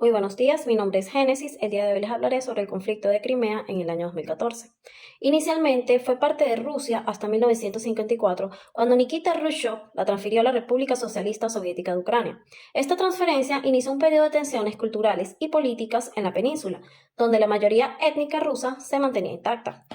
Muy buenos días, mi nombre es Génesis. El día de hoy les hablaré sobre el conflicto de Crimea en el año 2014. Inicialmente fue parte de Rusia hasta 1954, cuando Nikita Khrushchev la transfirió a la República Socialista Soviética de Ucrania. Esta transferencia inició un periodo de tensiones culturales y políticas en la península, donde la mayoría étnica rusa se mantenía intacta.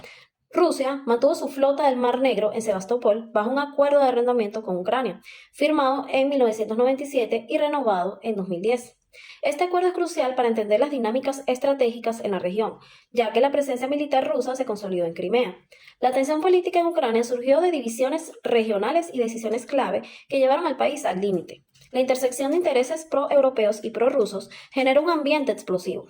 Rusia mantuvo su flota del Mar Negro en Sebastopol bajo un acuerdo de arrendamiento con Ucrania, firmado en 1997 y renovado en 2010. Este acuerdo es crucial para entender las dinámicas estratégicas en la región, ya que la presencia militar rusa se consolidó en Crimea. La tensión política en Ucrania surgió de divisiones regionales y decisiones clave que llevaron al país al límite. La intersección de intereses pro-europeos y pro-rusos generó un ambiente explosivo.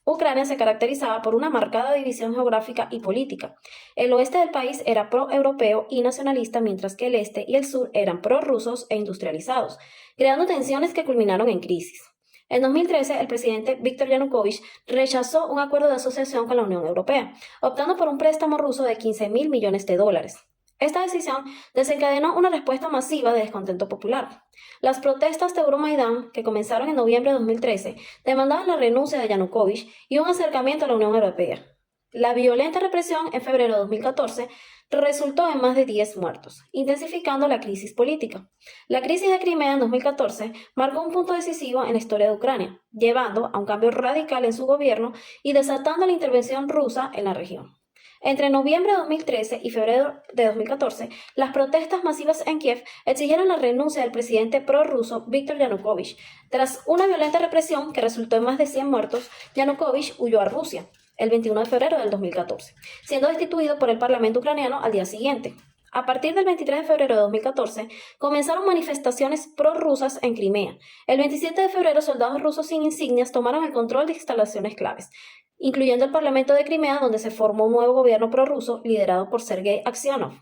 Ucrania se caracterizaba por una marcada división geográfica y política. El oeste del país era pro-europeo y nacionalista, mientras que el este y el sur eran pro-rusos e industrializados, creando tensiones que culminaron en crisis. En 2013, el presidente Viktor Yanukovych rechazó un acuerdo de asociación con la Unión Europea, optando por un préstamo ruso de 15.000 millones de dólares. Esta decisión desencadenó una respuesta masiva de descontento popular. Las protestas de Euromaidán, que comenzaron en noviembre de 2013, demandaban la renuncia de Yanukovych y un acercamiento a la Unión Europea. La violenta represión en febrero de 2014 resultó en más de 10 muertos, intensificando la crisis política. La crisis de Crimea en 2014 marcó un punto decisivo en la historia de Ucrania, llevando a un cambio radical en su gobierno y desatando la intervención rusa en la región. Entre noviembre de 2013 y febrero de 2014, las protestas masivas en Kiev exigieron la renuncia del presidente prorruso Viktor Yanukovych. Tras una violenta represión que resultó en más de 100 muertos, Yanukovych huyó a Rusia el 21 de febrero del 2014, siendo destituido por el Parlamento ucraniano al día siguiente. A partir del 23 de febrero de 2014, comenzaron manifestaciones prorrusas en Crimea. El 27 de febrero, soldados rusos sin insignias tomaron el control de instalaciones claves, incluyendo el Parlamento de Crimea, donde se formó un nuevo gobierno prorruso liderado por Sergei Aksionov.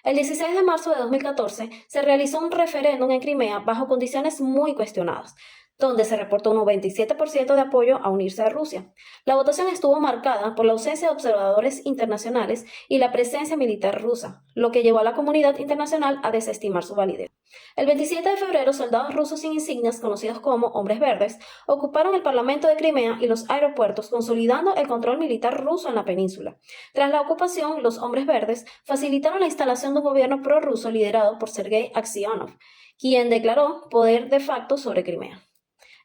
El 16 de marzo de 2014 se realizó un referéndum en Crimea bajo condiciones muy cuestionadas, donde se reportó un 97% de apoyo a unirse a Rusia. La votación estuvo marcada por la ausencia de observadores internacionales y la presencia militar rusa, lo que llevó a la comunidad internacional a desestimar su validez. El 27 de febrero, soldados rusos sin insignias, conocidos como hombres verdes, ocuparon el Parlamento de Crimea y los aeropuertos, consolidando el control militar ruso en la península. Tras la ocupación, los hombres verdes facilitaron la instalación de un gobierno prorruso liderado por Sergei Aksionov, quien declaró poder de facto sobre Crimea.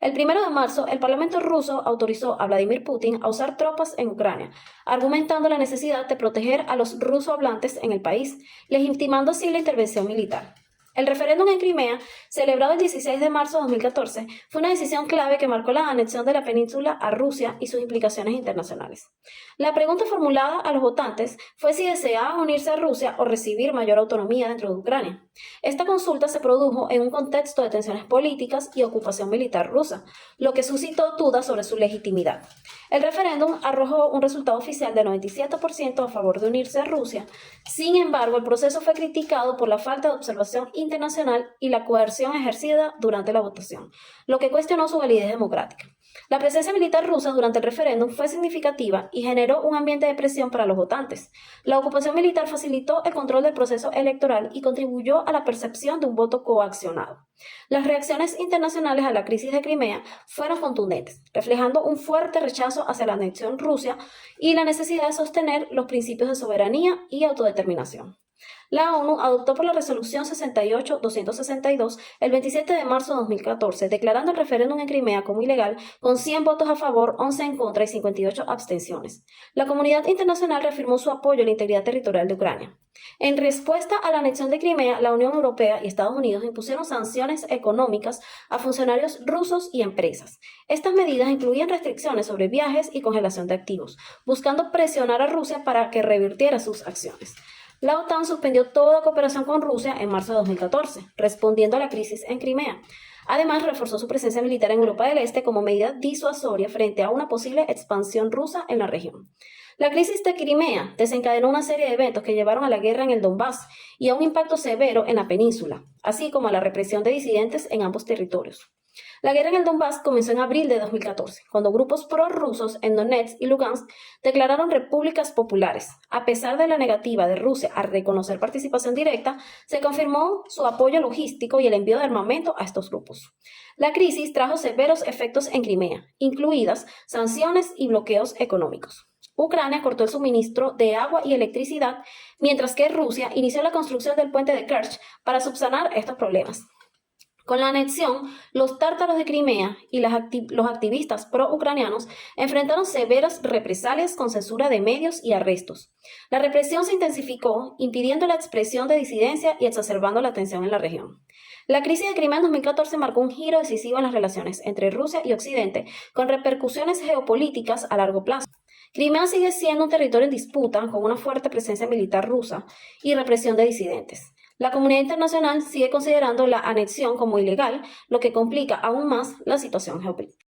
El 1 de marzo, el Parlamento ruso autorizó a Vladimir Putin a usar tropas en Ucrania, argumentando la necesidad de proteger a los rusohablantes en el país, legitimando así la intervención militar. El referéndum en Crimea, celebrado el 16 de marzo de 2014, fue una decisión clave que marcó la anexión de la península a Rusia y sus implicaciones internacionales. La pregunta formulada a los votantes fue si deseaban unirse a Rusia o recibir mayor autonomía dentro de Ucrania. Esta consulta se produjo en un contexto de tensiones políticas y ocupación militar rusa, lo que suscitó dudas sobre su legitimidad. El referéndum arrojó un resultado oficial de 97% a favor de unirse a Rusia. Sin embargo, el proceso fue criticado por la falta de observación internacional y la coerción ejercida durante la votación, lo que cuestionó su validez democrática. La presencia militar rusa durante el referéndum fue significativa y generó un ambiente de presión para los votantes. La ocupación militar facilitó el control del proceso electoral y contribuyó a la percepción de un voto coaccionado. Las reacciones internacionales a la crisis de Crimea fueron contundentes, reflejando un fuerte rechazo hacia la anexión rusa y la necesidad de sostener los principios de soberanía y autodeterminación. La ONU adoptó por la resolución 68-262 el 27 de marzo de 2014, declarando el referéndum en Crimea como ilegal, con 100 votos a favor, 11 en contra y 58 abstenciones. La comunidad internacional reafirmó su apoyo a la integridad territorial de Ucrania. En respuesta a la anexión de Crimea, la Unión Europea y Estados Unidos impusieron sanciones económicas a funcionarios rusos y empresas. Estas medidas incluían restricciones sobre viajes y congelación de activos, buscando presionar a Rusia para que revirtiera sus acciones. La OTAN suspendió toda cooperación con Rusia en marzo de 2014, respondiendo a la crisis en Crimea. Además, reforzó su presencia militar en Europa del Este como medida disuasoria frente a una posible expansión rusa en la región. La crisis de Crimea desencadenó una serie de eventos que llevaron a la guerra en el Donbass y a un impacto severo en la península, así como a la represión de disidentes en ambos territorios. La guerra en el Donbass comenzó en abril de 2014, cuando grupos prorrusos en Donetsk y Lugansk declararon repúblicas populares. A pesar de la negativa de Rusia a reconocer participación directa, se confirmó su apoyo logístico y el envío de armamento a estos grupos. La crisis trajo severos efectos en Crimea, incluidas sanciones y bloqueos económicos. Ucrania cortó el suministro de agua y electricidad, mientras que Rusia inició la construcción del puente de Kerch para subsanar estos problemas. Con la anexión, los tártaros de Crimea y los activistas pro-ucranianos enfrentaron severas represalias con censura de medios y arrestos. La represión se intensificó, impidiendo la expresión de disidencia y exacerbando la tensión en la región. La crisis de Crimea en 2014 marcó un giro decisivo en las relaciones entre Rusia y Occidente, con repercusiones geopolíticas a largo plazo. Crimea sigue siendo un territorio en disputa, con una fuerte presencia militar rusa y represión de disidentes. La comunidad internacional sigue considerando la anexión como ilegal, lo que complica aún más la situación geopolítica.